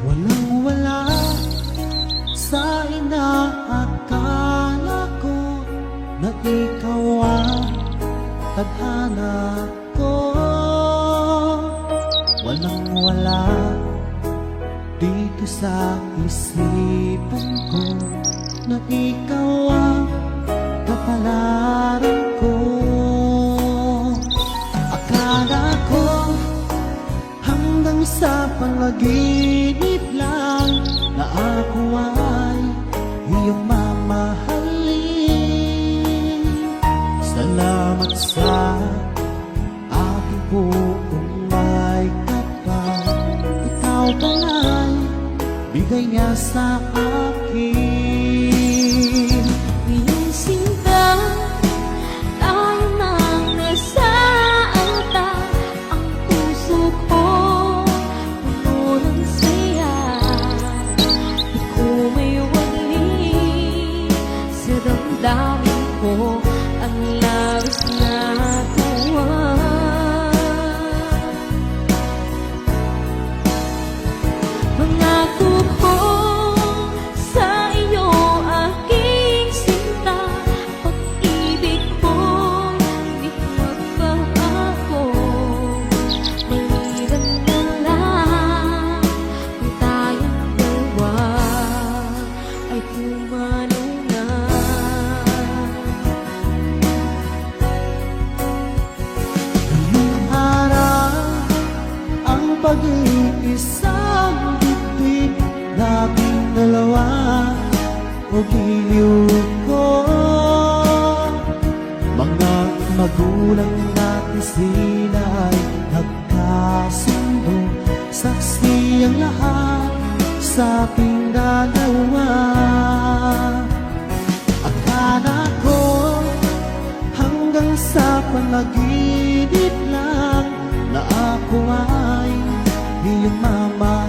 Walang-wala sa inaakala ko na ikaw ang tadhana ko. Walang-wala dito sa isipan ko na ikaw ang kapalaran ko. Akala ko hanggang sa panaginip lang na ako ay iyong mamahalin. Salamat sa aking buong may kapal. Ikaw pala'y bigay niya sa akin. Iyong sinta, tayo nang nasa alta. Ang puso ko puno ng saya. Di ko may wali sa damdamin ko ang labis na tuwa. Mangako ko sa iyo, aking sinta, pag-ibig ko di magbabago. Maliban na lang kung tayong dalawa ay pumanaw na. Ngayong araw ang pag-iisang dibdib, labing dalawa o giliw ko. Mga magulang natin sila ay nagkasundo, saksi ang lahat sa ating dalawa. Akala ko hanggang sa panaginip lang na ako ay iyong mama